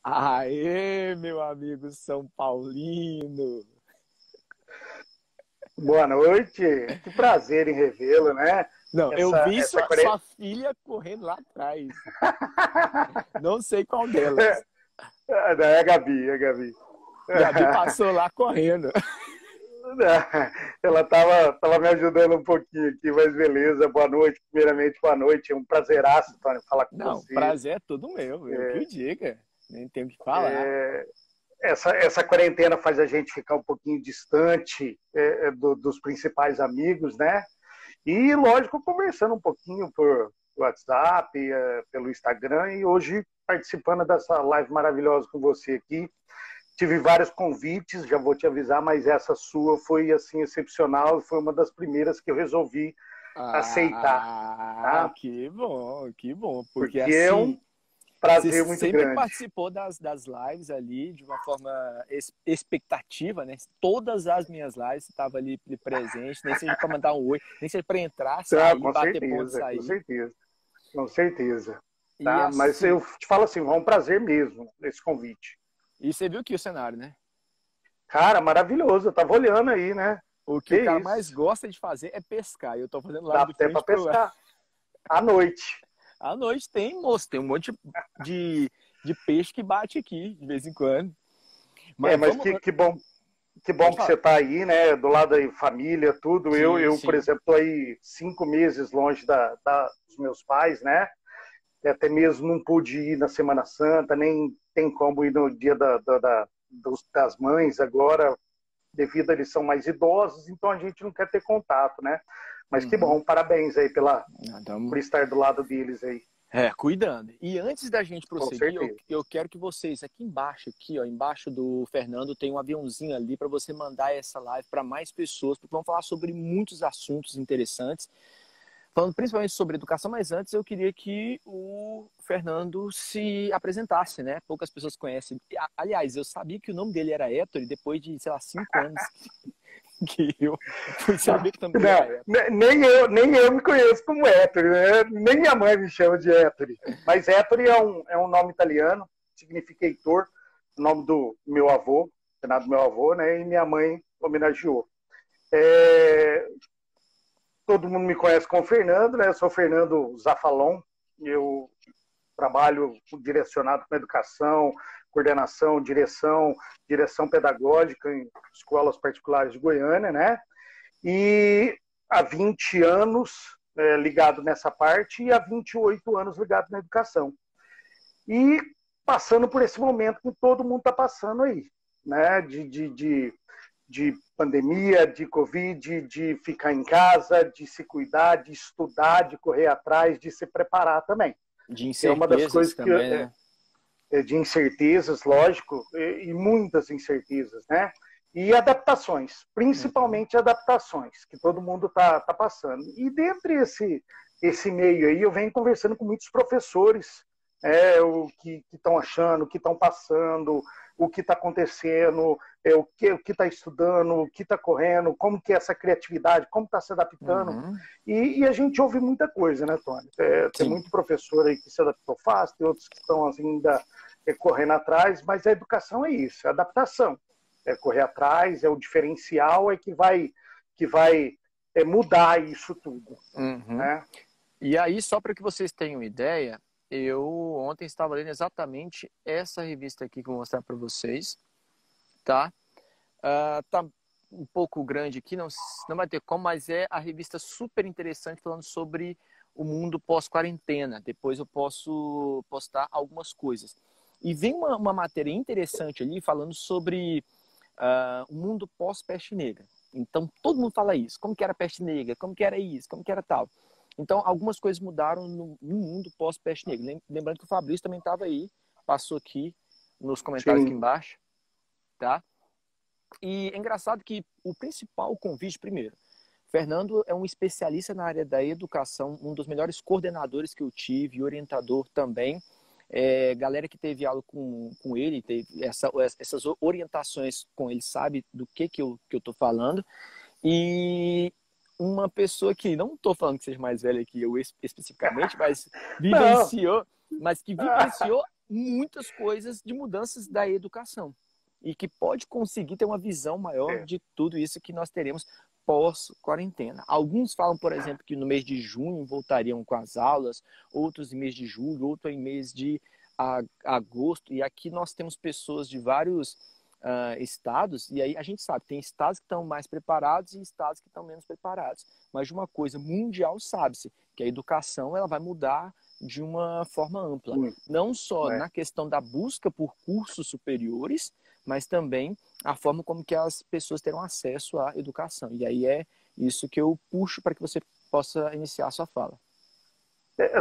Aê, meu amigo São Paulino! Boa noite, que prazer em revê-lo, né? Não, eu Essa, vi essa... sua filha correndo lá atrás. Não sei qual delas. É a Gabi, é a Gabi. Gabi passou lá correndo. Ela tava me ajudando um pouquinho aqui, mas beleza, boa noite. Primeiramente, boa noite, é um prazeraço, Tony, falar com Não, você. prazer é todo meu, eu que o É, diga. Nem tenho o que falar. é, essa quarentena faz a gente ficar um pouquinho distante dos principais amigos, né? E, lógico, conversando um pouquinho por WhatsApp, pelo Instagram, e hoje participando dessa live maravilhosa com você aqui. Tive vários convites, já vou te avisar, mas essa sua foi assim excepcional, foi uma das primeiras que eu resolvi aceitar, tá? Que bom, porque Porque é assim, um você prazer muito sempre grande. participou das lives ali de uma forma expectativa, né? Todas as minhas lives você estava ali presente, nem seja para mandar um oi, nem seja para entrar, Tá, sair, bater ponto, com sair. certeza, com certeza. E Tá? Mas assim, eu te falo assim, é um prazer mesmo esse convite. e você viu que o cenário, né? Cara, maravilhoso, eu tava olhando aí, né? O que Que o cara mais isso, gosta de fazer é pescar. E eu tô fazendo dá live de até para frente pro ar. pescar à noite. À noite tem, moço, tem um monte de peixe que bate aqui de vez em quando. É, Mas mas vamos. que bom Pode que você falar. está aí, né? Do lado da família, tudo. Sim, Por sim. exemplo, estou aí 5 meses longe dos meus pais, né? E até mesmo não pude ir na Semana Santa, nem tem como ir no dia das mães agora, devido a eles são mais idosos, então a gente não quer ter contato, né? Mas que Uhum. bom, parabéns aí por Então, estar do lado deles aí, cuidando. E antes da gente com prosseguir, certeza. eu quero que vocês, aqui embaixo, embaixo do Fernando, tem um aviãozinho ali para você mandar essa live para mais pessoas, porque vamos falar sobre muitos assuntos interessantes. Falando principalmente sobre educação, mas antes eu queria que o Fernando se apresentasse, né? Poucas pessoas conhecem. Aliás, eu sabia que o nome dele era Héctor, e depois de, sei lá, 5 anos que eu fui saber que o nome dele era Não, Héctor. nem eu me conheço como Ettore, né? Nem minha mãe me chama de Ettore. Mas Ettore é um nome italiano, significa Heitor, o nome do meu avô, do meu avô, né? E minha mãe homenageou. É, todo mundo me conhece como Fernando, né? Eu sou Fernando Zafalon, eu trabalho direcionado com educação, coordenação, direção pedagógica em escolas particulares de Goiânia, né? E há 20 anos ligado nessa parte e há 28 anos ligado na educação. E passando por esse momento que todo mundo está passando aí, né? De pandemia, de Covid, de ficar em casa, de se cuidar, de estudar, de correr atrás, de se preparar também. De É uma das incertezas coisas que também, né? de incertezas, lógico, e muitas incertezas, né? E adaptações, Uhum. principalmente adaptações, que todo mundo está passando. E dentre esse meio aí, eu venho conversando com muitos professores, o que estão achando, o que estão passando, o que está acontecendo, o que está estudando, o que está correndo, como que é essa criatividade, como está se adaptando. Uhum. E a gente ouve muita coisa, né, Tony? Tem Sim. muito professor aí que se adaptou fácil, tem outros que estão ainda correndo atrás, mas a educação é isso, é adaptação. É correr atrás, é o diferencial, que vai mudar isso tudo. Uhum. Né? E aí, só para que vocês tenham ideia, eu ontem estava lendo exatamente essa revista aqui que eu vou mostrar para vocês, tá? Tá um pouco grande aqui, não vai ter como, mas é a revista super interessante falando sobre o mundo pós-quarentena. Depois eu posso postar algumas coisas. E vem uma matéria interessante ali falando sobre o mundo pós-peste negra. Então, todo mundo fala isso. Como que era a peste negra? Como que era isso? Como que era tal? Então, algumas coisas mudaram no mundo pós-peste negra. Lembrando que o Fabrício também estava aí, passou aqui nos comentários aqui Sim, embaixo, tá? E é engraçado que o principal convite, primeiro, Fernando é um especialista na área da educação, um dos melhores coordenadores que eu tive, orientador também. Galera que teve aula com ele, teve essas orientações com ele, sabe do que eu tô falando. E uma pessoa que, não estou falando que seja mais velha que eu especificamente, não. mas que vivenciou muitas coisas de mudanças da educação e que pode conseguir ter uma visão maior de tudo isso que nós teremos pós-quarentena. Alguns falam, por exemplo, que no mês de junho voltariam com as aulas, outros em mês de julho, outros em mês de agosto, e aqui nós temos pessoas de vários estados, e aí a gente sabe, tem estados que estão mais preparados e estados que estão menos preparados. Mas de uma coisa mundial sabe-se, que a educação ela vai mudar de uma forma ampla. Não só na questão da busca por cursos superiores, mas também a forma como que as pessoas terão acesso à educação. E aí é isso que eu puxo para que você possa iniciar a sua fala.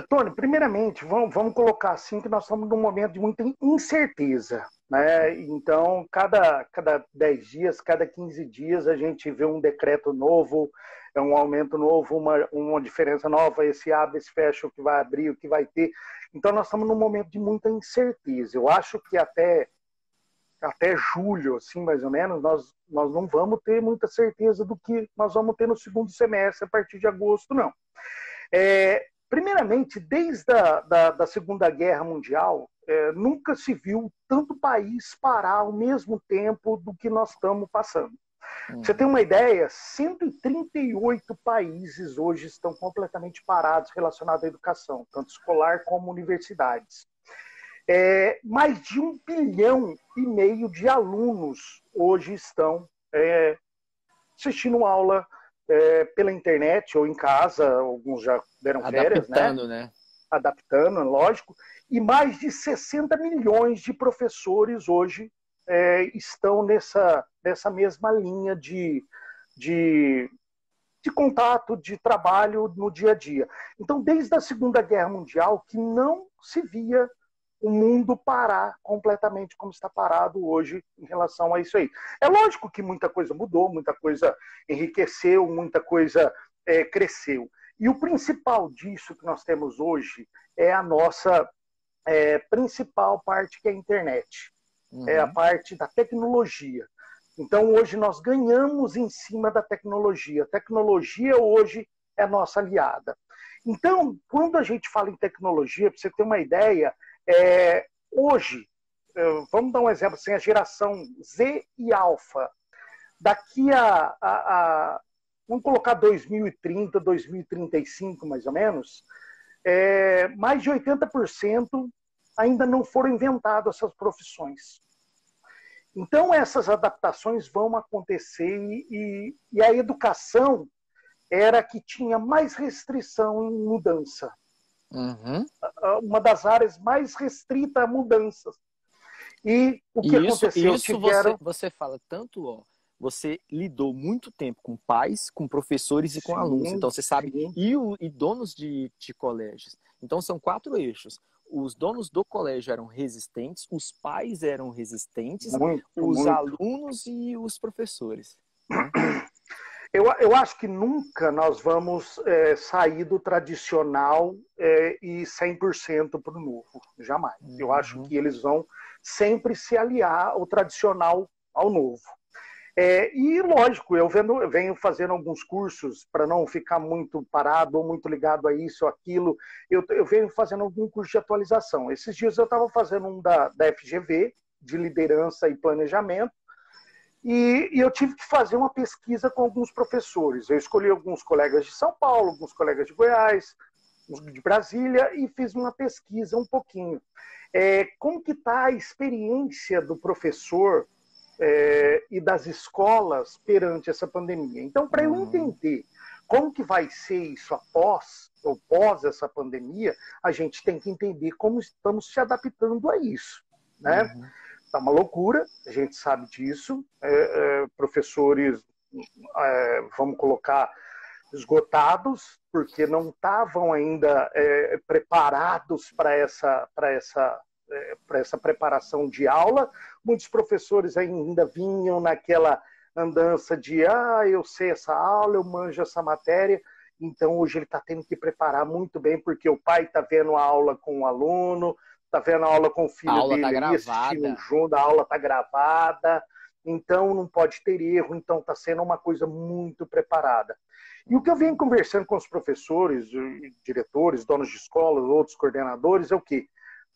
Tony, primeiramente, vamos colocar assim que nós estamos num momento de muita incerteza, né? Então, cada 10 dias, cada 15 dias, a gente vê um decreto novo, um aumento novo, uma diferença nova, esse abre, esse fecha, o que vai abrir, o que vai ter. Então, nós estamos num momento de muita incerteza. Eu acho que até julho, assim, mais ou menos, nós não vamos ter muita certeza do que nós vamos ter no segundo semestre, a partir de agosto, não. Primeiramente, desde a Segunda Guerra Mundial, nunca se viu tanto país parar ao mesmo tempo do que nós estamos passando. Você tem uma ideia? 138 países hoje estão completamente parados relacionados à educação, tanto escolar como universidades. Mais de 1,5 bilhão de alunos hoje estão assistindo aula pela internet ou em casa, alguns já deram férias, né? Adaptando, lógico. E mais de 60 milhões de professores hoje estão nessa mesma linha de contato, de trabalho no dia a dia. Então, desde a Segunda Guerra Mundial, que não se via o mundo parar completamente como está parado hoje em relação a isso aí. É lógico que muita coisa mudou, muita coisa enriqueceu, muita coisa cresceu. E o principal disso que nós temos hoje é a nossa principal parte, que é a internet. É a parte da tecnologia. Então, hoje nós ganhamos em cima da tecnologia. A tecnologia hoje é a nossa aliada. Então, quando a gente fala em tecnologia, para você ter uma ideia, hoje, vamos dar um exemplo assim, a geração Z e Alpha, daqui vamos colocar 2030, 2035 mais ou menos, mais de 80% ainda não foram inventadas essas profissões. Então essas adaptações vão acontecer e a educação era a que tinha mais restrição em mudança. Uma das áreas mais restritas a mudanças. E o que aconteceu? Você fala tanto, você lidou muito tempo com pais, com professores e com alunos. Então você sabe, e donos de colégios. Então são 4 eixos. Os donos do colégio eram resistentes, os pais eram resistentes, os alunos e os professores. Né? Eu acho que nunca nós vamos sair do tradicional e 100% para o novo. Jamais. Eu acho que eles vão sempre se aliar ao tradicional ao novo. E, lógico, eu venho fazendo alguns cursos para não ficar muito parado ou muito ligado a isso ou aquilo. Eu venho fazendo algum curso de atualização. Esses dias eu estava fazendo um da FGV, de liderança e planejamento, e eu tive que fazer uma pesquisa com alguns professores. Eu escolhi alguns colegas de São Paulo, alguns colegas de Goiás, de Brasília, e fiz uma pesquisa um pouquinho. Como que está a experiência do professor e das escolas perante essa pandemia? Então, para eu entender como que vai ser isso após ou pós essa pandemia, a gente tem que entender como estamos se adaptando a isso, né? Tá uma loucura, a gente sabe disso. Professores, vamos colocar, esgotados, porque não estavam ainda preparados para essa preparação de aula. Muitos professores ainda vinham naquela andança de eu sei essa aula, eu manjo essa matéria. Então hoje ele está tendo que preparar muito bem, porque o pai está vendo a aula com o aluno, está vendo a aula com o filho dele ali, assistindo junto, a aula está gravada, então não pode ter erro, então está sendo uma coisa muito preparada. E o que eu venho conversando com os professores, diretores, donos de escolas, outros coordenadores, é o quê?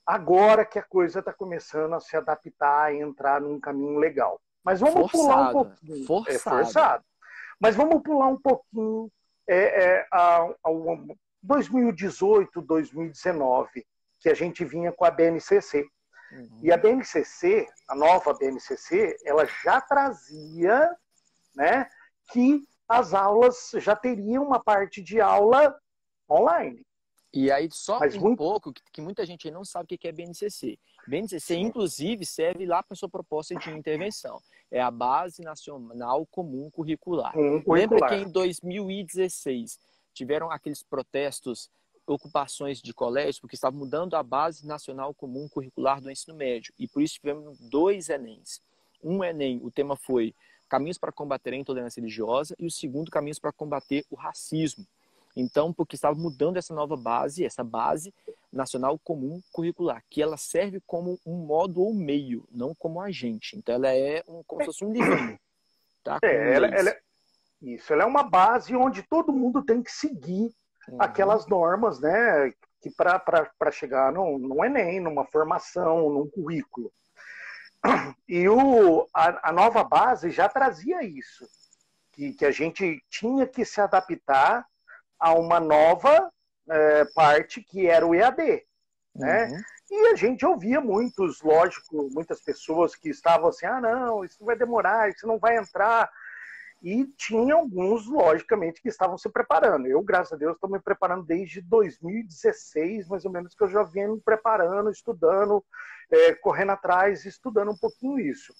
agora que a coisa está começando a se adaptar e entrar num caminho legal. Mas vamos pular um pouquinho. É forçado. Mas vamos pular um pouquinho ao 2018, 2019, que a gente vinha com a BNCC. E a BNCC, a nova BNCC, ela já trazia, né, que as aulas já teriam uma parte de aula online. E aí, só pouco, que muita gente não sabe o que é BNCC. BNCC, inclusive, serve lá para a sua proposta de intervenção. É a Base Nacional Comum Curricular. Lembra que em 2016 tiveram aqueles protestos, ocupações de colégios, porque estavam mudando a Base Nacional Comum Curricular do ensino médio. E por isso tivemos 2 Enems. Um Enem, o tema foi Caminhos para combater a intolerância religiosa, e o segundo, Caminhos para combater o racismo. Então, porque estava mudando essa nova base, essa Base Nacional Comum Curricular, que ela serve como um modo ou meio, não como agente. Então, ela é como se fosse um livrinho. Tá? Ela é uma base onde todo mundo tem que seguir aquelas normas, né? Que para chegar no Enem, numa formação, num currículo. E a nova base já trazia isso, que a gente tinha que se adaptar a uma nova parte que era o EAD, né? E a gente ouvia muitas pessoas que estavam assim, não, isso vai demorar, isso não vai entrar. E tinha alguns, logicamente, que estavam se preparando. Eu, graças a Deus, estou me preparando desde 2016, mais ou menos, que eu já venho me preparando, estudando, correndo atrás, estudando um pouquinho isso.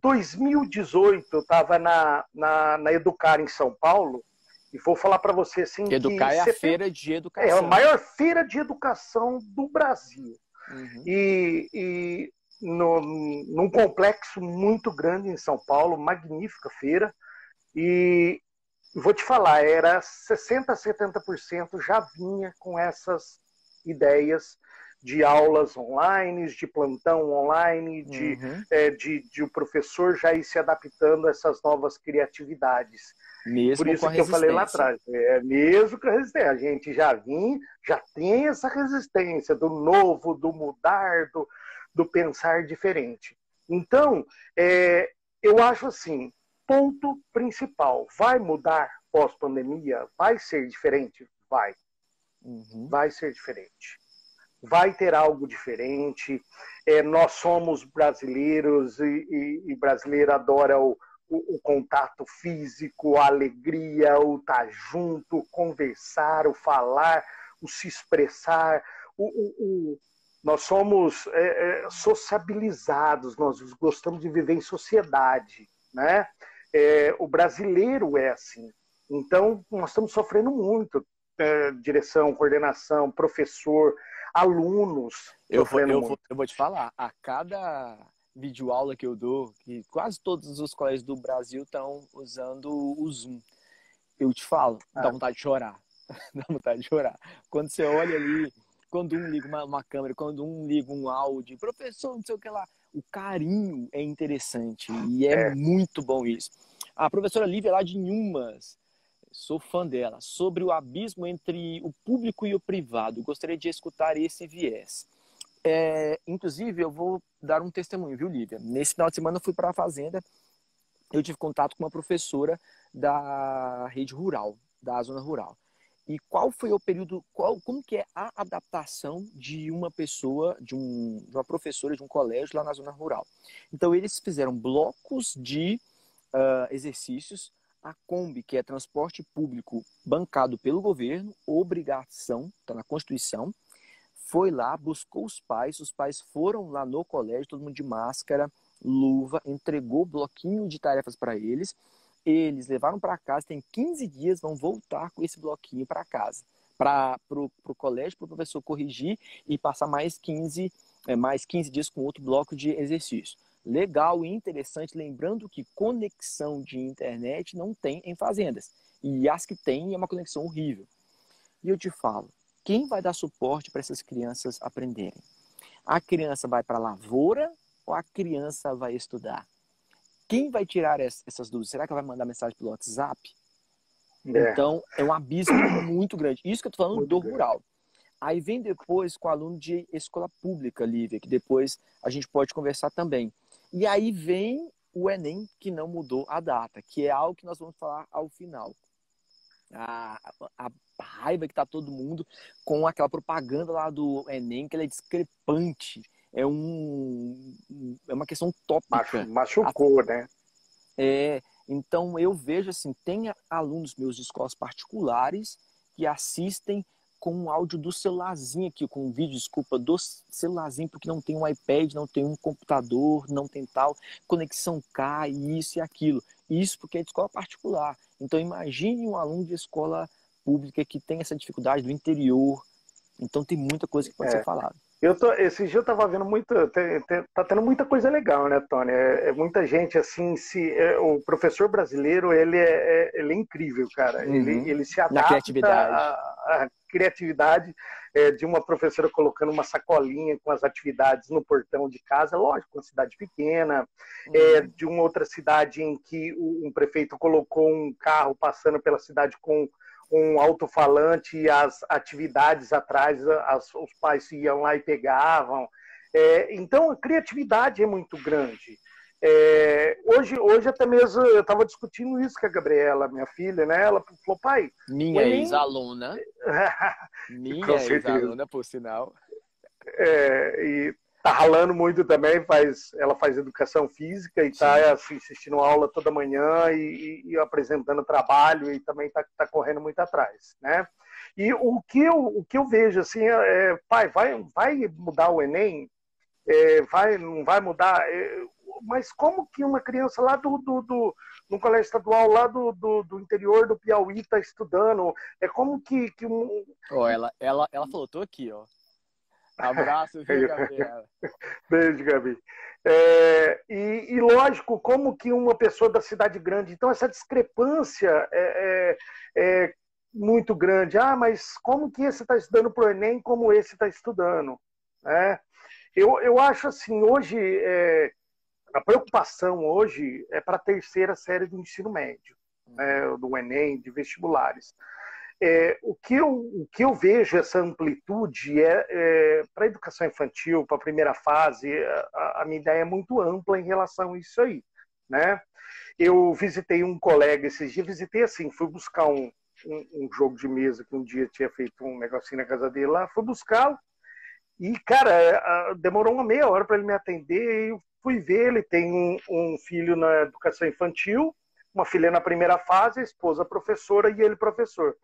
2018, eu estava na Educar em São Paulo, e vou falar para você assim Educar é a feira de educação. É a maior feira de educação do Brasil. E num complexo muito grande em São Paulo, magnífica feira. E vou te falar, era 60%, 70% já vinha com essas ideias de aulas online, de plantão online, de o professor já ir se adaptando a essas novas criatividades. Mesmo por isso com que eu falei lá atrás, mesmo com a resistência, a gente já tem essa resistência do novo, do mudar, do pensar diferente. Então, eu acho assim, ponto principal, vai mudar pós-pandemia? Vai ser diferente? Vai. Vai ser diferente. Vai ter algo diferente. Nós somos brasileiros e brasileiro adora o contato físico, a alegria, o estar junto, o conversar, o falar, o se expressar. Nós somos sociabilizados, nós gostamos de viver em sociedade, né? O brasileiro é assim. Então, nós estamos sofrendo muito. Direção, coordenação, professor, alunos. Eu vou te falar, a cada videoaula que eu dou, que quase todos os colégios do Brasil estão usando o Zoom. Eu te falo, dá vontade de chorar. Dá vontade de chorar. Quando você olha ali, quando um liga uma câmera, quando um liga um áudio, professor, não sei o que lá, o carinho é interessante e é muito bom isso. A professora Lívia lá de Inhumas, sou fã dela, sobre o abismo entre o público e o privado. Gostaria de escutar esse viés. Inclusive, eu vou dar um testemunho, viu, Lívia? Nesse final de semana eu fui para a fazenda, eu tive contato com uma professora da rede rural, da zona rural. E qual foi o período, como que é a adaptação de uma pessoa, de uma professora de um colégio lá na zona rural? Então, eles fizeram blocos de exercícios. A Kombi, que é transporte público bancado pelo governo, obrigação, está na Constituição, foi lá, buscou os pais foram lá no colégio, todo mundo de máscara, luva, entregou bloquinho de tarefas para eles levaram para casa, tem 15 dias, vão voltar com esse bloquinho para casa, para o colégio, para o professor corrigir e passar mais 15 dias com outro bloco de exercício. Legal e interessante, lembrando que conexão de internet não tem em fazendas, e as que tem é uma conexão horrível. E eu te falo, quem vai dar suporte para essas crianças aprenderem? A criança vai para a lavoura ou a criança vai estudar? Quem vai tirar essas dúvidas? Será que ela vai mandar mensagem pelo WhatsApp? Então, é um abismo muito grande. Isso que eu estou falando muito do rural. Aí vem depois com aluno de escola pública, Lívia, que depois a gente pode conversar também. E aí vem o Enem, que não mudou a data, que é algo que nós vamos falar ao final. A raiva que tá todo mundo com aquela propaganda lá do Enem, que ela é discrepante. É uma questão tópica. Machucou, né? Então eu vejo assim, tem alunos meus de escolas particulares que assistem com um áudio do celularzinho aqui, com um vídeo, desculpa, do celularzinho, porque não tem um iPad, não tem um computador, não tem tal, conexão cai, isso e aquilo. Isso porque é de escola particular. Então imagine um aluno de escola pública que tem essa dificuldade do interior. Então tem muita coisa que pode ser falada. Esse dia eu tava vendo muito, tá tendo muita coisa legal, né, Tony? Muita gente, assim, o professor brasileiro, ele é incrível, cara. Ele se adapta na criatividade. à criatividade de uma professora colocando uma sacolinha com as atividades no portão de casa, lógico, uma cidade pequena, de uma outra cidade em que um prefeito colocou um carro passando pela cidade com um alto-falante e as atividades atrás, os pais iam lá e pegavam. Então, a criatividade é muito grande. Hoje até mesmo, eu estava discutindo isso com a Gabriela, minha filha, né? Ela falou, pai... Minha ex-aluna. Minha ex-aluna, por sinal. E tá ralando muito também, ela faz educação física e está assim, assistindo aula toda manhã e apresentando trabalho e também tá correndo muito atrás, né? E o que eu vejo assim, pai, vai mudar o Enem? Não vai mudar? Mas como que uma criança lá no colégio estadual lá do interior do Piauí está estudando? Como que ela falou, tô aqui, ó. Abraço, viu, Gabriela? Beijo, Gabi. E lógico, como que uma pessoa da cidade grande... Então, essa discrepância é muito grande. Mas como que esse está estudando para o Enem como esse está estudando? Eu acho assim, hoje... a preocupação hoje é para a terceira série do ensino médio, do Enem, de vestibulares. O que eu vejo essa amplitude para a educação infantil, para a primeira fase, a minha ideia é muito ampla em relação a isso aí, né? Eu visitei um colega esses dias, fui buscar um jogo de mesa que um dia tinha feito um negocinho na casa dele lá, fui buscá-lo e, cara, demorou uma meia hora para ele me atender e eu fui ver, ele tem um filho na educação infantil, uma filha na primeira fase, a esposa professora e ele professor.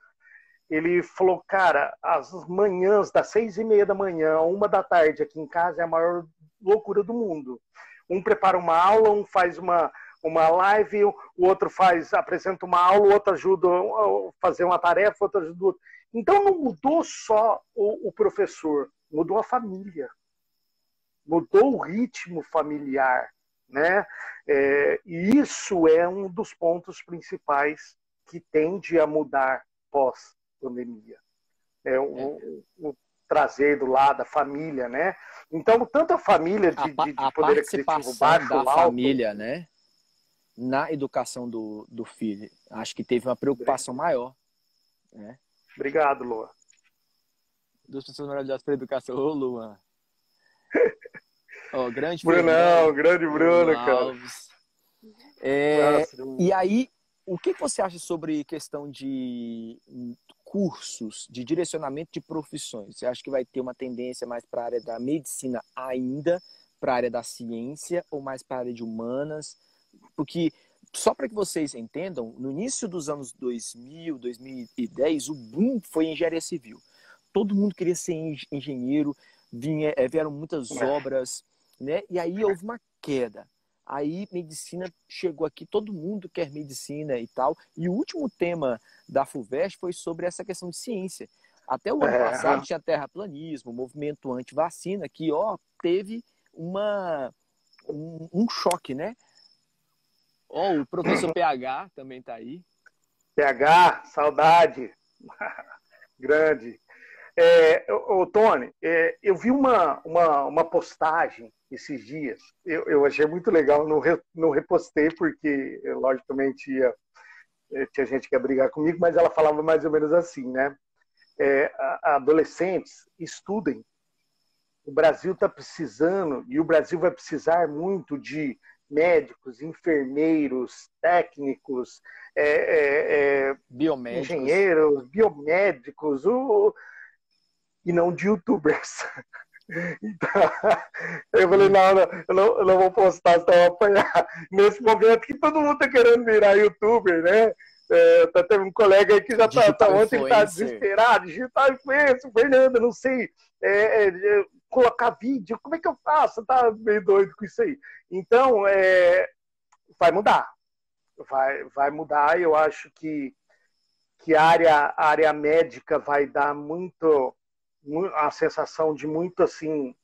Ele falou, cara, as manhãs das 6:30 da manhã a 1 da tarde aqui em casa é a maior loucura do mundo. Um prepara uma aula, um faz uma live, o outro apresenta uma aula, o outro ajuda a fazer uma tarefa, o outro ajuda o outro. Então não mudou só o professor, mudou a família. Mudou o ritmo familiar, né? E isso é um dos pontos principais que tende a mudar pós-pandemia. O trazer do lado da família, né? Então, tanto a família de poder aquisitivo baixo, da alto, família, né? Na educação do filho. Acho que teve uma preocupação maior. Né? Obrigado, Luan. Duas pessoas maravilhosas para a educação. Ô, Luan. Grande Brunão, grande Bruno, cara. E aí, o que você acha sobre questão de cursos, de direcionamento de profissões? Você acha que vai ter uma tendência mais para a área da medicina ainda, para a área da ciência, ou mais para a área de humanas? Porque, só para que vocês entendam, no início dos anos 2000, 2010, o boom foi em engenharia civil. Todo mundo queria ser engenheiro, vieram muitas obras, né? E aí houve uma queda. Aí medicina chegou aqui, todo mundo quer medicina e tal. E o último tema da FUVEST foi sobre essa questão de ciência. Até o ano passado tinha terraplanismo, movimento anti-vacina, que teve um choque, né? O professor PH também está aí. PH, saudade. Grande. Tony, eu vi uma postagem esses dias, eu achei muito legal, não repostei porque, logicamente, tinha gente que ia brigar comigo, mas ela falava mais ou menos assim, né? adolescentes, estudem. O Brasil está precisando, e o Brasil vai precisar muito de médicos, enfermeiros, técnicos, biomédicos. engenheiros, biomédicos, e não de youtubers. Então, eu falei, eu não vou postar, senão eu vou apanhar. Nesse momento que todo mundo está querendo virar youtuber, né? Teve um colega aí que já está ontem, ele está desesperado, digital influencer, Fernando, não sei, colocar vídeo, como é que eu faço? Tá meio doido com isso aí. Então, vai mudar. Vai mudar, eu acho que a área médica vai dar a sensação de muito assim,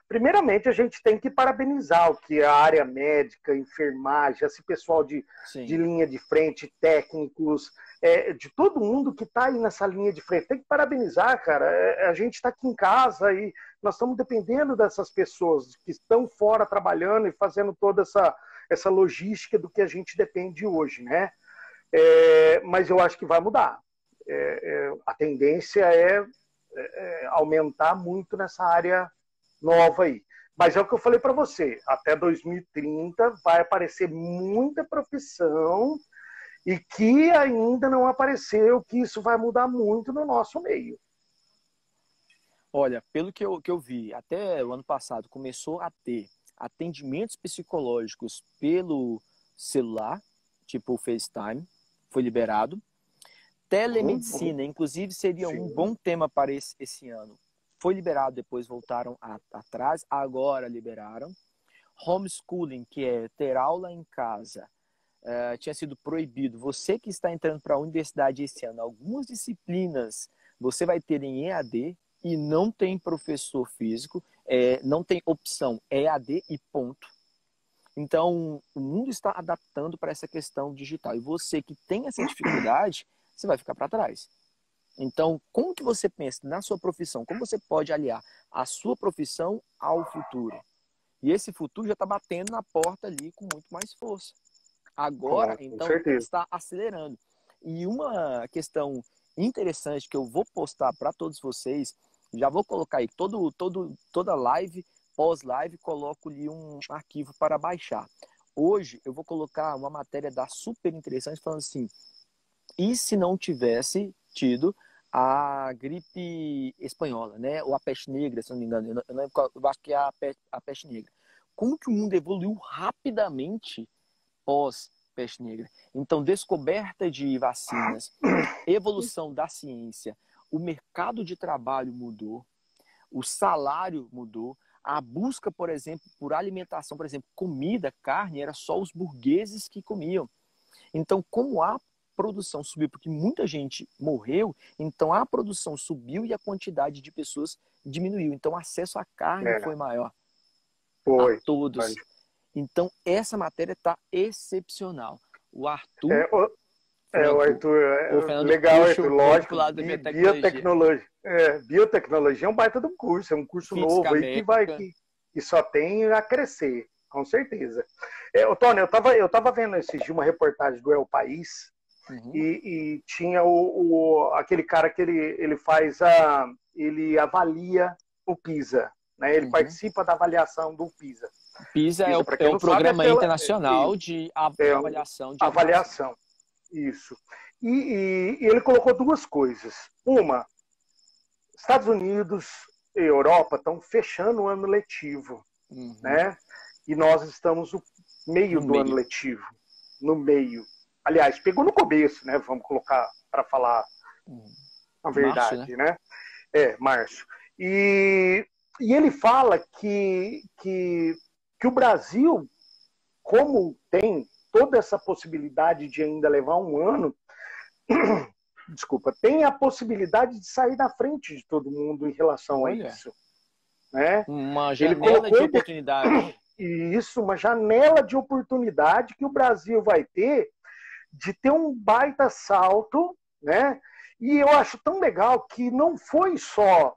primeiramente a gente tem que parabenizar o que a área médica, enfermagem, esse pessoal de linha de frente, técnicos, de todo mundo que está aí nessa linha de frente, tem que parabenizar, cara. A gente está aqui em casa e nós estamos dependendo dessas pessoas que estão fora trabalhando e fazendo toda essa logística do que a gente depende hoje, né? Mas eu acho que vai mudar. A tendência é aumentar muito nessa área nova aí. Mas é o que eu falei para você, até 2030 vai aparecer muita profissão e que ainda não apareceu, que isso vai mudar muito no nosso meio. Olha, pelo que eu vi, até o ano passado começou a ter atendimentos psicológicos pelo celular, tipo o FaceTime, foi liberado. Telemedicina, inclusive, seria um bom tema para esse ano. Foi liberado, depois voltaram atrás, agora liberaram. Homeschooling, que é ter aula em casa, tinha sido proibido. Você que está entrando para a universidade esse ano, algumas disciplinas você vai ter em EAD e não tem professor físico, não tem opção, EAD e ponto. Então, o mundo está adaptando para essa questão digital. E você que tem essa dificuldade, você vai ficar para trás. Então, como que você pensa na sua profissão? Como você pode aliar a sua profissão ao futuro? E esse futuro já está batendo na porta ali com muito mais força. Agora, então, está acelerando. E uma questão interessante que eu vou postar para todos vocês, já vou colocar aí, toda live, pós-live, coloco-lhe um arquivo para baixar. Hoje, eu vou colocar uma matéria da super interessante falando assim, e se não tivesse tido a gripe espanhola, né? Ou a peste negra, se não me engano. Eu acho que é a peste negra. Como que o mundo evoluiu rapidamente pós-peste negra? Então, descoberta de vacinas, evolução da ciência, o mercado de trabalho mudou, o salário mudou, a busca, por exemplo, por alimentação, por exemplo, comida, carne, era só os burgueses que comiam. Então, como a produção subiu, porque muita gente morreu, então a produção subiu e a quantidade de pessoas diminuiu. Então, o acesso à carne foi maior. A todos. Então, essa matéria está excepcional. O Arthur... o Arthur, legal, Arthur, lógico. Biotecnologia. Biotecnologia é um baita de um curso, é um curso novo aí que só tem a crescer, com certeza. Tony, eu tava vendo esses dias uma reportagem do El País, e tinha aquele cara que ele avalia o PISA, né? Ele participa da avaliação do PISA. PISA é o programa internacional de avaliação de avaliação. Isso. E ele colocou duas coisas. Uma, Estados Unidos e Europa estão fechando o ano letivo, né? E nós estamos no meio do ano letivo, no meio. Aliás, pegou no começo, né? Vamos colocar para falar a verdade, março, né? Março. E ele fala que o Brasil, como tem toda essa possibilidade de ainda levar um ano, desculpa, tem a possibilidade de sair na frente de todo mundo em relação a isso. Né? Uma janela de oportunidade. Isso, uma janela de oportunidade que o Brasil vai ter de ter um baita salto, né? E eu acho tão legal que não foi só,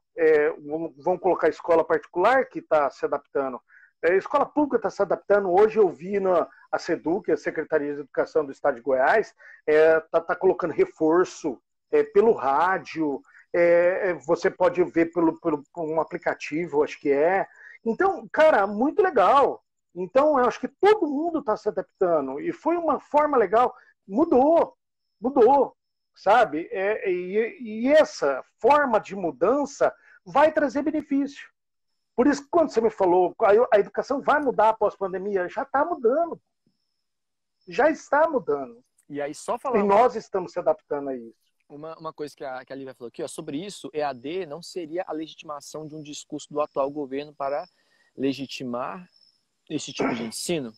vamos colocar a escola particular que está se adaptando, a escola pública está se adaptando. Hoje eu vi a SEDUC, a Secretaria de Educação do Estado de Goiás, está colocando reforço pelo rádio, você pode ver por um aplicativo, acho que é. Então, cara, muito legal. Então, eu acho que todo mundo está se adaptando. E foi uma forma legal. Mudou, sabe? E essa forma de mudança vai trazer benefício. Por isso que quando você me falou, a educação vai mudar após a pandemia, já está mudando. Já está mudando. E aí, só falar E nós estamos se adaptando a isso. uma coisa que a Lívia falou aqui, ó, sobre isso, EAD não seria a legitimação de um discurso do atual governo para legitimar esse tipo de ensino?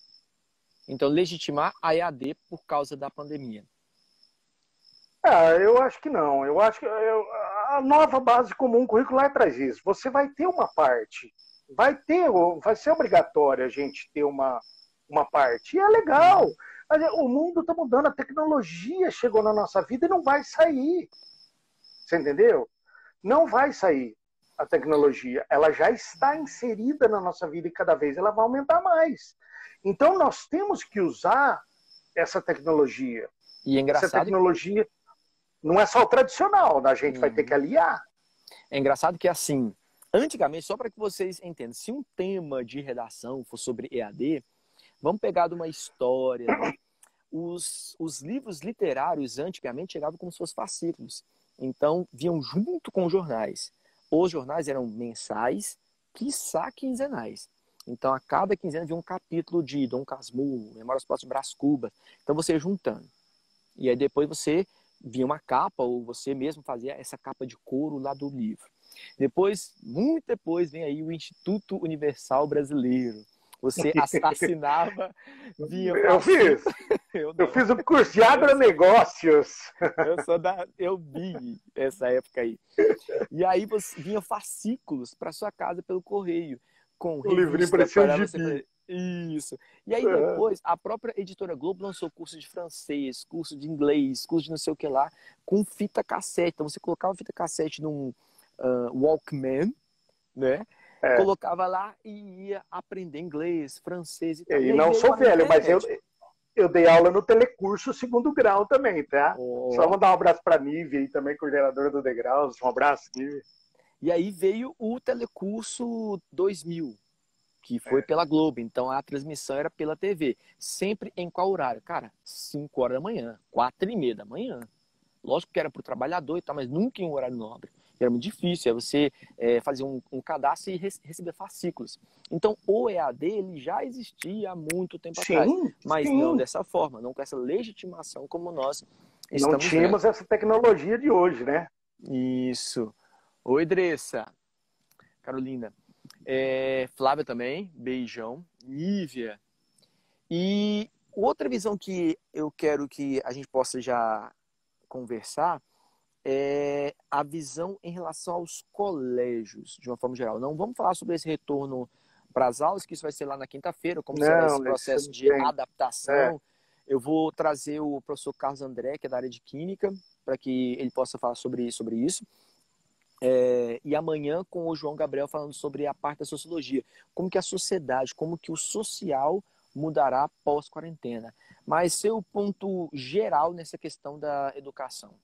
Então, legitimar a EAD por causa da pandemia. Eu acho que não. Eu acho que a nova base comum curricular traz isso. Você vai ter uma parte. Vai ser obrigatório a gente ter uma parte. E é legal. O mundo está mudando, a tecnologia chegou na nossa vida e não vai sair. Você entendeu? Não vai sair a tecnologia. Ela já está inserida na nossa vida e cada vez ela vai aumentar mais. Então nós temos que usar essa tecnologia. E é engraçado. Essa tecnologia não é só o tradicional, a gente vai ter que aliar. É engraçado que, assim, antigamente, só para que vocês entendam, se um tema de redação for sobre EAD, vamos pegar de uma história. Os livros literários antigamente chegavam como se fossem fascículos. Então, vinham junto com os jornais. Os jornais eram mensais, quiçá quinzenais. Então, a cada quinzena vinha um capítulo de Dom Casmurro, Memórias Póstumas de Brás Cubas. Então, você ia juntando. E aí, depois você via uma capa, ou você mesmo fazia essa capa de couro lá do livro. Depois, muito depois, vem aí o Instituto Universal Brasileiro. Você assinava, vinha... Eu fiz. Eu fiz um curso de agronegócios. Eu vi essa época aí. E aí vinha fascículos para sua casa pelo correio. Com o livrinho parecia um gibi. Isso. E aí depois, a própria Editora Globo lançou curso de francês, curso de inglês, curso de não sei o que lá, com fita cassete. Então você colocava fita cassete num Walkman, né? Colocava lá e ia aprender inglês, francês e tal. E não sou velho, mas eu dei aula no Telecurso 2º grau também, tá? Só mandar um abraço para a Nívia aí também, coordenadora do Degraus. Um abraço, Nívia. E aí veio o Telecurso 2000, que foi pela Globo. Então a transmissão era pela TV. Sempre em qual horário? Cara, 5 horas da manhã, 4h30 da manhã. Lógico que era para o trabalhador e tal, mas nunca em um horário nobre. Era muito difícil, é você fazer um cadastro e receber fascículos. Então, o EAD ele já existia há muito tempo atrás, mas não dessa forma, não com essa legitimação como nós estamos Não tínhamos essa tecnologia de hoje, né? Isso. Oi, Dressa. Carolina. Flávia também, beijão. Nívia. E outra visão que eu quero que a gente possa já conversar é a visão em relação aos colégios, de uma forma geral. Não vamos falar sobre esse retorno para as aulas, que isso vai ser lá na quinta-feira, como será esse processo de adaptação. Eu vou trazer o professor Carlos André, que é da área de Química, para que ele possa falar sobre isso. E amanhã com o João Gabriel falando sobre a parte da sociologia. Como que a sociedade, como que o social mudará pós-quarentena. Mas seu ponto geral nessa questão da educação,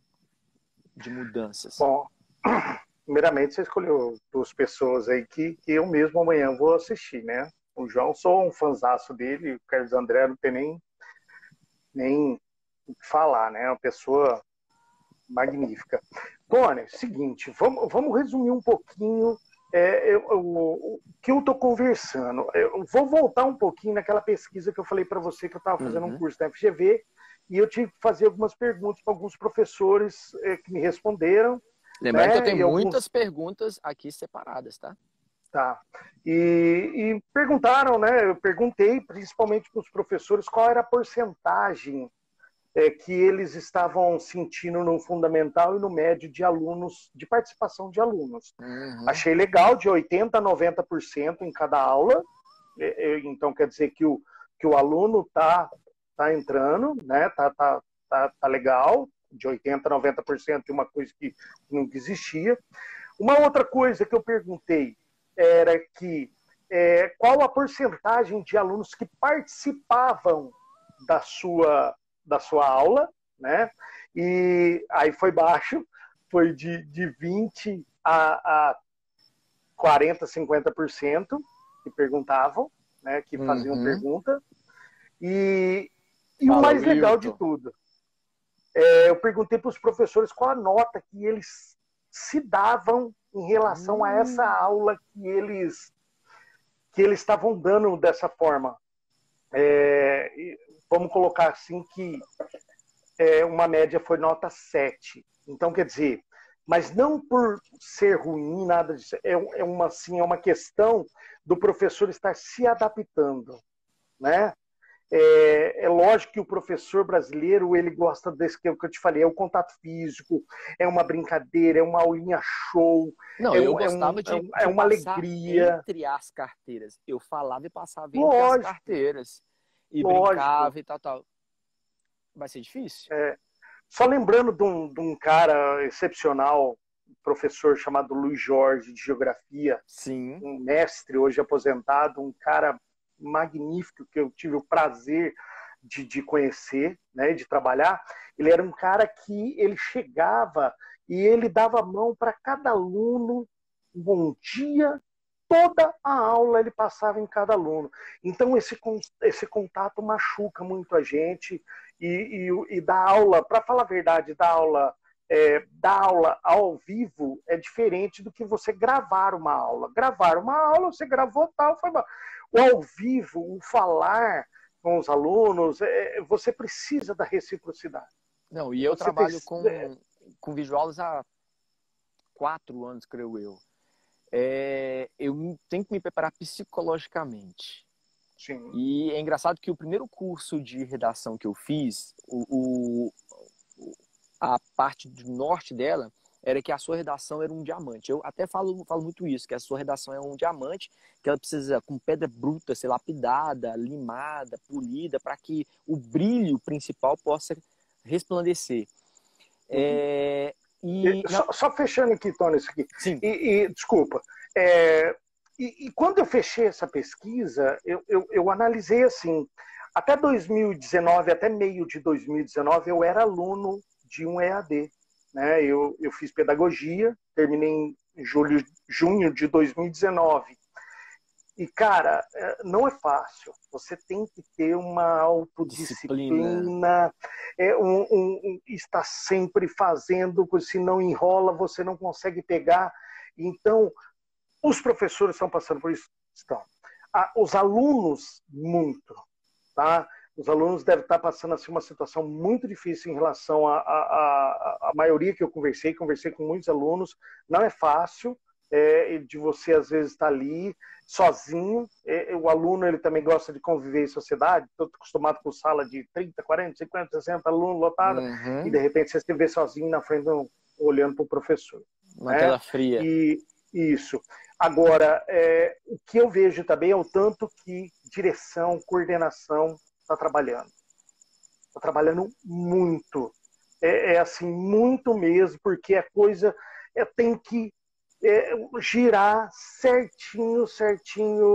de mudanças. Bom, primeiramente você escolheu 2 pessoas aí que eu mesmo amanhã vou assistir, né? O João, sou um fanzaço dele, o Carlos André não tem nem o que falar, né? É uma pessoa magnífica. Tony, seguinte, vamos resumir um pouquinho o que eu estou conversando. Eu vou voltar um pouquinho naquela pesquisa que eu falei para você que eu estava fazendo um curso da FGV e eu tive que fazer algumas perguntas para alguns professores que me responderam. Lembrando que eu tenho muitas perguntas aqui separadas, tá? Tá. E perguntaram, né? Eu perguntei principalmente para os professores qual era a porcentagem que eles estavam sentindo no fundamental e no médio de alunos, de participação de alunos. Achei legal, de 80% a 90% em cada aula. Então quer dizer que o aluno tá entrando, né? Tá legal, de 80% a 90% de uma coisa que nunca existia. Uma outra coisa que eu perguntei era que qual a porcentagem de alunos que participavam da sua aula, né? E aí foi baixo, foi de 20 a 40, 50% que perguntavam, né, que faziam pergunta. E o Fala, mais legal de Wilton. tudo, eu perguntei para os professores qual a nota que eles se davam em relação a essa aula que eles estavam dando dessa forma. Vamos colocar assim que uma média foi nota 7. Então, quer dizer, mas não por ser ruim, nada disso. É uma questão do professor estar se adaptando, né? É lógico que o professor brasileiro, ele gosta desse que eu te falei, é o contato físico, é uma brincadeira, é uma aulinha show, Não, eu gostava de uma passar alegria. entre as carteiras. Eu falava e passava entre as Lógico, carteiras. E lógico. brincava e tal, tal. Vai ser difícil? Só lembrando de um cara excepcional, um professor chamado Luiz Jorge, de Geografia, Sim. um mestre hoje aposentado, um cara magnífico que eu tive o prazer de conhecer, né, de trabalhar. Ele era um cara que ele chegava e ele dava a mão para cada aluno, um bom dia, toda a aula ele passava em cada aluno. Então esse contato machuca muito a gente e da aula, para falar a verdade, da aula ao vivo é diferente do que você gravar uma aula. Gravar uma aula, você gravou tal, foi bom. O ao vivo, o falar com os alunos, você precisa da reciprocidade. Não, e eu Você trabalho com videoaulas há 4 anos, creio eu. Eu tenho que me preparar psicologicamente. Sim. E é engraçado que o primeiro curso de redação que eu fiz, a parte do norte dela era que a sua redação era um diamante. Eu até falo muito isso, que a sua redação é um diamante, que ela precisa, com pedra bruta, ser lapidada, limada, polida, para que o brilho principal possa resplandecer. Só fechando aqui, Tony, isso aqui. Sim. Desculpa. E quando eu fechei essa pesquisa, eu analisei assim, até 2019, até meio de 2019, eu era aluno de um EAD. Né? Eu fiz pedagogia, terminei em junho de 2019. E, cara, não é fácil. Você tem que ter uma autodisciplina, estar sempre fazendo, porque se não enrola, você não consegue pegar. Então, os professores estão passando por isso? Estão. Os alunos, muito. Tá? Os alunos devem estar passando assim, uma situação muito difícil em relação à maioria que eu conversei com muitos alunos. Não é fácil de você, às vezes, estar ali sozinho. O aluno ele também gosta de conviver em sociedade, estou acostumado com sala de 30, 40, 50, 60 alunos lotada, e de repente você se vê sozinho na frente, olhando para o professor. Uma tela fria. E isso. Agora, o que eu vejo também é o tanto que direção, coordenação está trabalhando. Está trabalhando muito. Assim, muito mesmo, porque a coisa tem que girar certinho.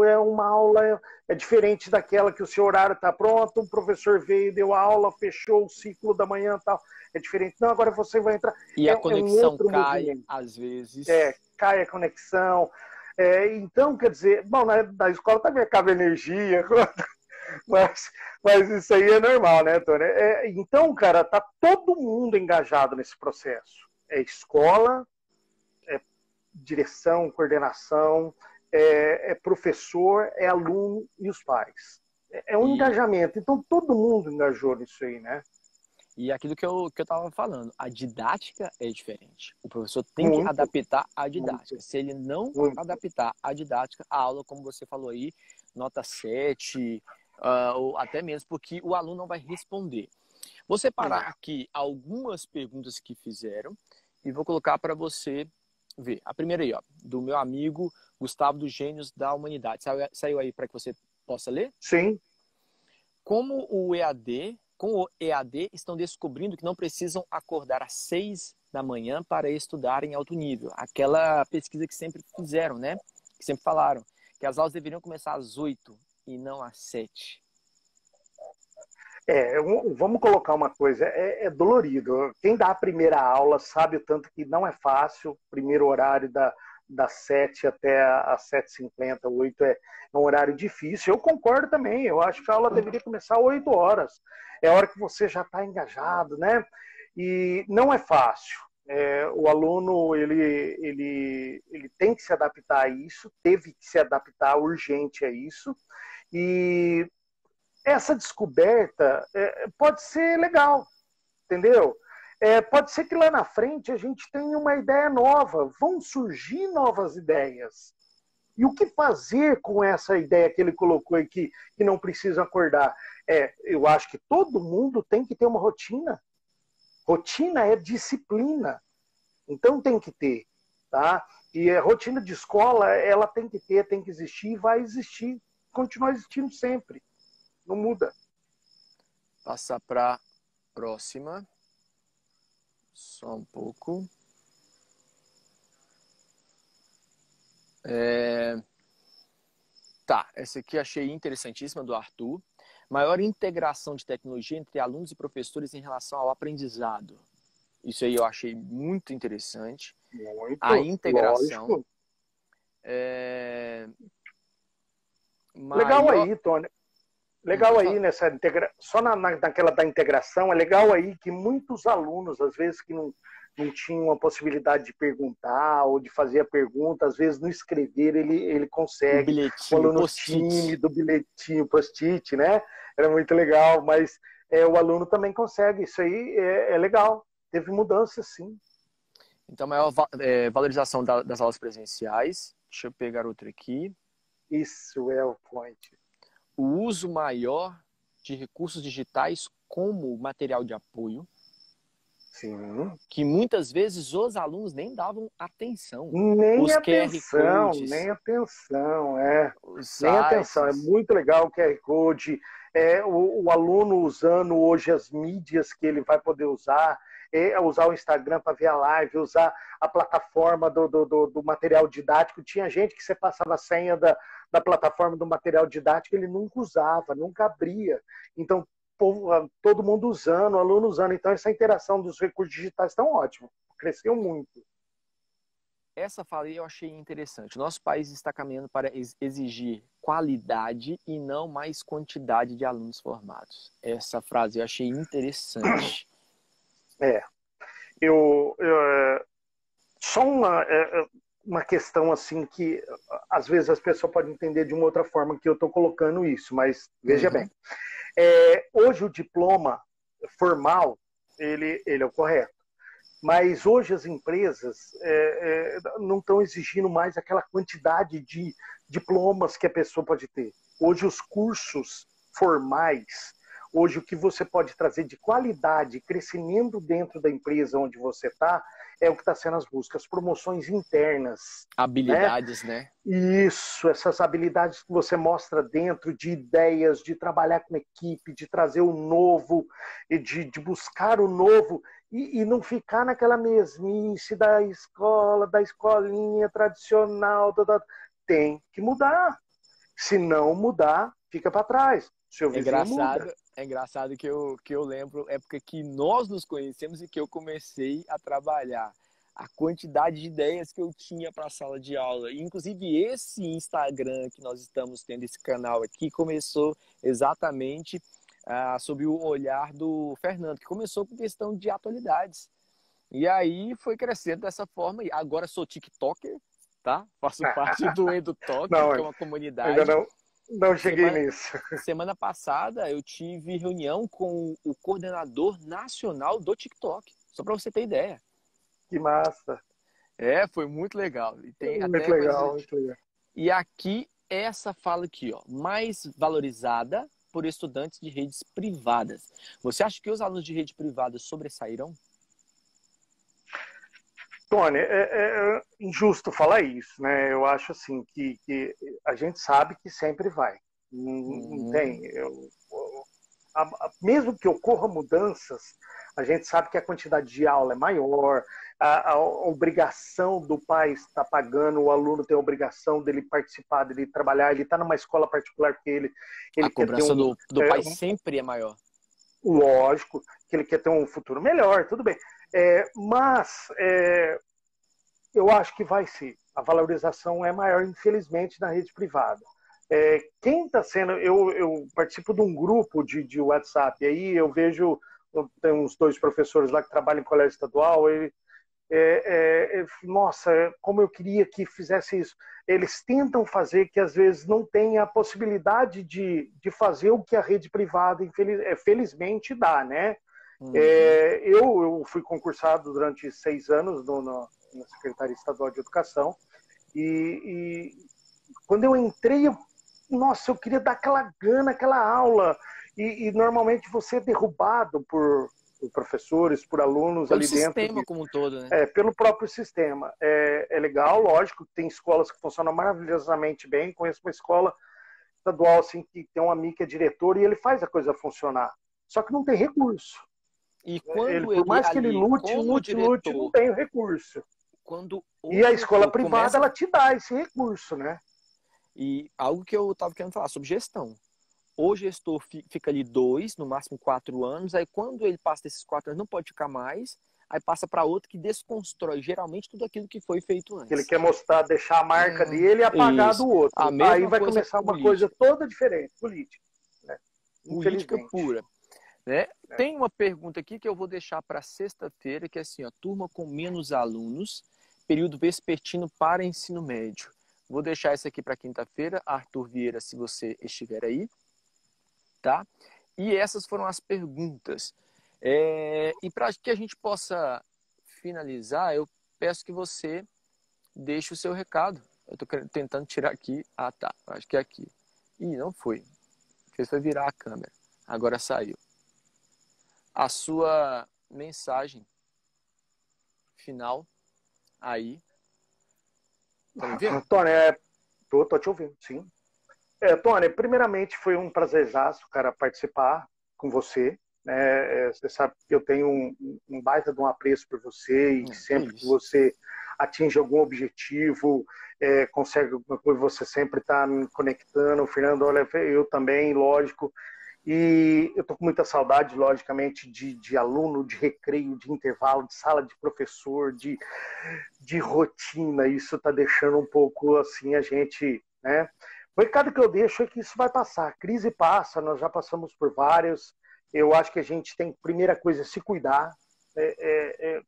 É uma aula, é diferente daquela que o seu horário está pronto, o professor veio, deu a aula, fechou o ciclo da manhã e tal. É diferente. Não, agora você vai entrar. E a conexão um outro cai, movimento. às vezes. Cai a conexão. Então, quer dizer, bom, na escola também acaba energia, mas isso aí é normal, né, Tony? Então, cara, tá todo mundo engajado nesse processo. É escola, é direção, coordenação, é professor, é aluno e os pais. É um engajamento. Então, todo mundo engajou nisso aí, né? E aquilo que eu estava falando, a didática é diferente. O professor tem que adaptar a didática. Se ele não adaptar a didática, a aula, como você falou aí, nota 7, ou até mesmo, porque o aluno não vai responder. Vou separar aqui algumas perguntas que fizeram e vou colocar para você ver. A primeira aí, ó, do meu amigo Gustavo dos Gênios da Humanidade. Saiu aí para que você possa ler? Sim. Com o EAD, estão descobrindo que não precisam acordar às 6 da manhã para estudar em alto nível. Aquela pesquisa que sempre fizeram, né? Que sempre falaram. Que as aulas deveriam começar às 8 e não às 7. Vamos colocar uma coisa, é dolorido. Quem dá a primeira aula sabe o tanto que não é fácil. Primeiro horário das 7 até as 7h50, 8 é um horário difícil. Eu concordo também, eu acho que a aula deveria começar às 8 horas. É a hora que você já está engajado, né? E não é fácil. O aluno ele tem que se adaptar a isso, teve que se adaptar urgente a isso. E essa descoberta pode ser legal, entendeu? Pode ser que lá na frente a gente tenha uma ideia nova, vão surgir novas ideias. E o que fazer com essa ideia que ele colocou aqui, que não precisa acordar? Eu acho que todo mundo tem que ter uma rotina. Rotina é disciplina. Então tem que ter, tá? E a rotina de escola, ela tem que ter, tem que existir e vai existir, continuar existindo sempre. Não muda. Passar para a próxima. Só um pouco. Tá, essa aqui achei interessantíssima, do Arthur. Maior integração de tecnologia entre alunos e professores em relação ao aprendizado. Isso aí eu achei muito interessante. Muito, a integração. lógico. Maior... Legal aí, Tony. Legal aí nessa só naquela da integração, é legal aí que muitos alunos, às vezes, que não tinham a possibilidade de perguntar ou de fazer a pergunta, às vezes no escrever ele consegue. O bilhetinho, o aluno tímido, bilhetinho, post-it, né? Era muito legal, mas o aluno também consegue. Isso aí é legal. Teve mudança, sim. Então, maior valorização das aulas presenciais. Deixa eu pegar outra aqui. Isso é o point. O uso maior de recursos digitais como material de apoio. Sim. Que muitas vezes os alunos nem davam atenção. Nem os atenção, QR Codes, nem atenção, nem atenção. É muito legal o QR Code. O aluno usando hoje as mídias que ele vai poder usar, usar o Instagram para ver a live, usar a plataforma do material didático. Tinha gente que você passava a senha da plataforma do material didático, ele nunca usava, nunca abria. Então, todo mundo usando, aluno usando. Então, essa interação dos recursos digitais está ótimo. Cresceu muito. Essa fala eu achei interessante. Nosso país está caminhando para exigir qualidade e não mais quantidade de alunos formados. Essa frase eu achei interessante. Só uma questão assim que às vezes as pessoas podem entender de uma outra forma que eu estou colocando isso, mas veja bem. Hoje o diploma formal ele é o correto, mas hoje as empresas não estão exigindo mais aquela quantidade de diplomas que a pessoa pode ter. Hoje os cursos formais, hoje o que você pode trazer de qualidade, crescimento dentro da empresa onde você está, é o que está sendo as buscas, promoções internas. Habilidades, né? Isso, essas habilidades que você mostra dentro de ideias, de trabalhar com equipe, de trazer o novo, e de buscar o novo, e não ficar naquela mesmice da escola, da escolinha tradicional. Tem que mudar. Se não mudar, fica para trás. Seu vizinho muda. É engraçado que eu lembro época que nós nos conhecemos e que eu comecei a trabalhar. A quantidade de ideias que eu tinha para a sala de aula. E, inclusive, esse Instagram que nós estamos tendo, esse canal aqui, começou exatamente sob o olhar do Fernando, que começou com questão de atualidades. E aí foi crescendo dessa forma. E agora sou TikToker, tá? Faço parte do EduTalk, que é uma comunidade. Ainda não cheguei nisso. Semana passada eu tive reunião com o coordenador nacional do TikTok, só para você ter ideia. Que massa. Foi muito legal. E tem muito até legal, muito legal. E aqui, essa fala aqui, ó, mais valorizada por estudantes de redes privadas. Você acha que os alunos de rede privada sobressaíram? Tony, é injusto falar isso, né? Eu acho assim que a gente sabe que sempre vai. Não tem. Mesmo que ocorram mudanças, a gente sabe que a quantidade de aula é maior, a obrigação do pai estar pagando, o aluno tem a obrigação dele participar, dele trabalhar, ele está numa escola particular que ele a cobrança do pai sempre é maior. Lógico que ele quer ter um futuro melhor, tudo bem. Mas eu acho que vai ser. A valorização é maior, infelizmente, na rede privada. Quem está sendo... Eu participo de um grupo de WhatsApp, aí eu vejo... Tem uns 2 professores lá que trabalham em colégio estadual, nossa, como eu queria que fizesse isso. Eles tentam fazer que às vezes não tem a possibilidade de fazer o que a rede privada felizmente dá, né? Uhum. Eu fui concursado durante 6 anos na Secretaria Estadual de Educação e quando eu entrei, nossa, eu queria dar aquela gana, aquela aula e normalmente você é derrubado por professores, por alunos Pelo ali dentro. sistema como um todo, né? Pelo próprio sistema. É legal, lógico, tem escolas que funcionam maravilhosamente bem. Conheço uma escola estadual assim, que tem um amigo que é diretor e ele faz a coisa funcionar. Só que não tem recurso. E quando Por mais que ele ali, lute, como diretor, não tem o recurso. quando o E a escola diretor privada, ela te dá esse recurso, né? E algo que eu estava querendo falar sobre gestão. O gestor fica ali 2, no máximo 4 anos, aí quando ele passa desses 4 anos não pode ficar mais, aí passa para outro que desconstrói geralmente tudo aquilo que foi feito antes. Que ele quer mostrar, deixar a marca dele e apagar isso. do outro. A mesma aí vai coisa começar uma política. coisa toda diferente, política. Né? Política pura. Né? Tem uma pergunta aqui que eu vou deixar para sexta-feira, que é assim, ó, turma com menos alunos, período vespertino para ensino médio. Vou deixar isso aqui para quinta-feira, Arthur Vieira, se você estiver aí. Tá? E essas foram as perguntas. E para que a gente possa finalizar, eu peço que você deixe o seu recado. Eu estou tentando tirar aqui. Ah, tá. Acho que é aqui. Ih, não foi. Fez foi virar a câmera. Agora saiu. A sua mensagem final aí. Tá me ouvindo? Tony, tô te ouvindo, sim. Tony, primeiramente foi um prazerzaço, cara, participar com você. Você sabe que eu tenho um baita de um apreço por você e sempre que você atinge algum objetivo, consegue alguma coisa, você sempre está me conectando. Fernando, olha, eu também, lógico. E eu estou com muita saudade, logicamente, de aluno, de recreio, de intervalo, de sala de professor, de rotina. Isso está deixando um pouco assim a gente, né? O recado que eu deixo é que isso vai passar. A crise passa, nós já passamos por várias. Eu acho que a gente tem, primeira coisa, se cuidar.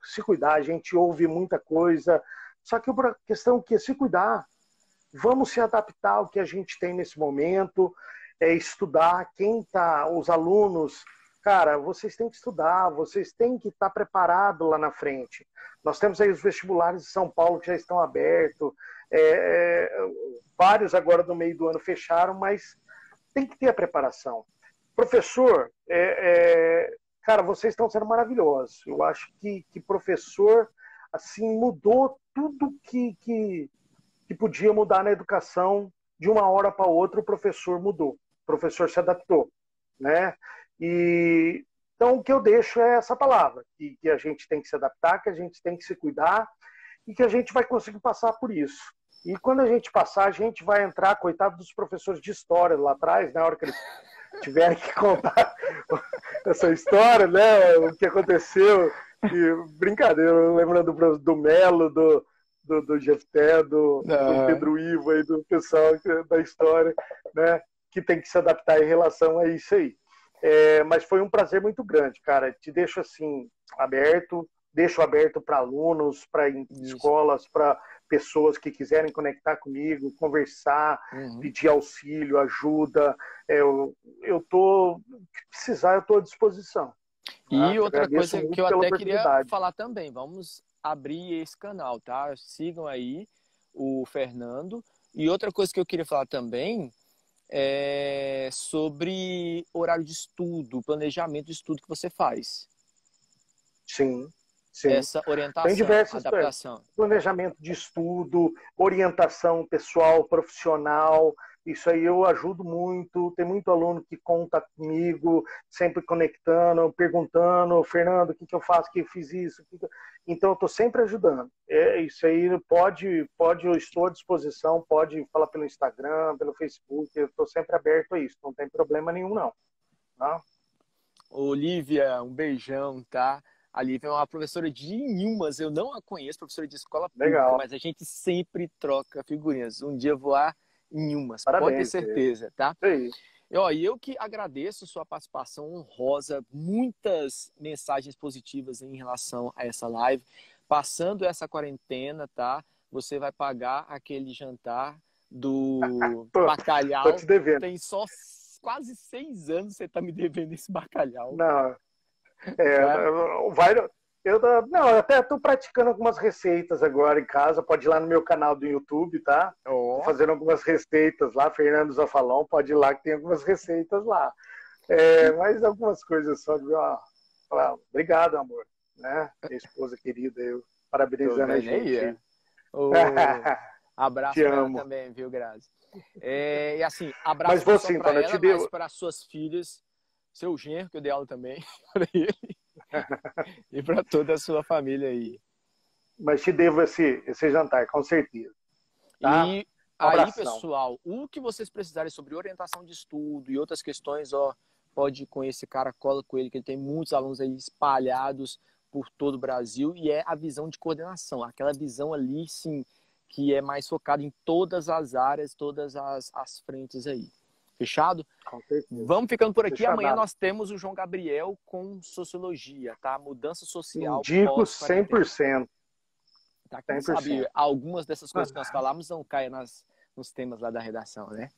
Se cuidar, a gente ouve muita coisa. Só que a questão é que se cuidar, vamos se adaptar ao que a gente tem nesse momento, estudar. Os alunos, cara, vocês têm que estudar, vocês têm que estar preparados lá na frente. Nós temos aí os vestibulares de São Paulo que já estão abertos, vários agora no meio do ano fecharam, mas tem que ter a preparação. Professor, cara, vocês estão sendo maravilhosos. Eu acho que professor assim mudou tudo que podia mudar na educação. De uma hora para outra, o professor mudou. O professor se adaptou, né? Então, o que eu deixo é essa palavra, que a gente tem que se adaptar, que a gente tem que se cuidar e que a gente vai conseguir passar por isso. E quando a gente passar, a gente vai entrar, coitado dos professores de história lá atrás, na hora que eles tiverem que contar essa história, né? O que aconteceu. Brincadeira, lembrando do Melo, do Jefté, do Pedro Ivo e do pessoal da história, né, que tem que se adaptar em relação a isso aí. Mas foi um prazer muito grande, cara. Te deixo assim deixo aberto para alunos, para escolas, para pessoas que quiserem conectar comigo, conversar, pedir auxílio, ajuda. Se precisar, eu estou à disposição. E outra coisa que eu até queria falar também, vamos abrir esse canal, tá? Sigam aí o Fernando. E outra coisa que eu queria falar também é sobre horário de estudo, planejamento de estudo que você faz. Sim. Essa orientação, tem diversas adaptação. Planejamento de estudo, orientação pessoal, profissional. Isso aí eu ajudo muito. Tem muito aluno que conta comigo, sempre conectando, perguntando, Fernando, o que eu faço, que eu fiz isso. Então eu estou sempre ajudando. Isso aí eu estou à disposição, pode falar pelo Instagram, pelo Facebook, eu estou sempre aberto a isso, não tem problema nenhum não. Tá? Olivia, um beijão, tá? A Lívia é uma professora de Inhumas, eu não a conheço, professora de escola pública, Legal. mas a gente sempre troca figurinhas. Um dia eu vou a Inhumas, pode ter Parabéns. certeza, tá? Isso aí. E eu que agradeço sua participação honrosa, muitas mensagens positivas em relação a essa live. Passando essa quarentena, tá? Você vai pagar aquele jantar do bacalhau. Tô te devendo. Tem só quase 6 anos você tá me devendo esse bacalhau. Não, eu até estou praticando algumas receitas agora em casa. Pode ir lá no meu canal do YouTube, tá? Tô fazendo algumas receitas lá, Fernando Zafalão, pode ir lá que tem algumas receitas lá. Mas algumas coisas só de obrigado, amor, né? Minha esposa querida, eu parabenizando a gente. Abraço para ela também, viu, Grazi? E assim, abraço para ela, mas para suas filhas, seu genro, que eu dei aula também, para ele, e para toda a sua família aí. Mas te devo esse jantar, com certeza. Tá? E aí, pessoal, o que vocês precisarem sobre orientação de estudo e outras questões, pode ir com esse cara, cola com ele, que ele tem muitos alunos aí espalhados por todo o Brasil, e é a visão de coordenação, aquela visão ali, sim, que é mais focada em todas as áreas, todas as frentes aí. Fechado? Com certeza. Vamos ficando por aqui. Fechado. Amanhã nós temos o João Gabriel com sociologia, tá? Mudança social. Indico 100%. Tá? Quem sabe algumas dessas coisas que nós falamos não caem nos temas lá da redação, né?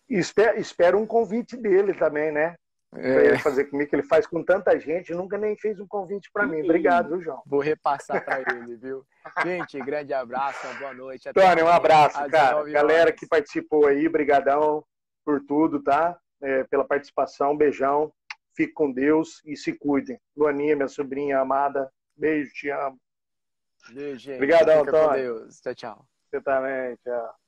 Espero um convite dele também, né? Pra ele fazer comigo, que ele faz com tanta gente, nunca nem fez um convite para mim. Obrigado, viu, João? Vou repassar para ele, viu? Gente, grande abraço, uma boa noite. Tony, um abraço, cara. Galera que participou aí, brigadão por tudo, tá? Pela participação, beijão. Fique com Deus e se cuidem. Luaninha, minha sobrinha amada, beijo, te amo. Beijo, gente. Obrigadão, Fica Tony. com Deus. Tchau, tchau. Você também, tchau.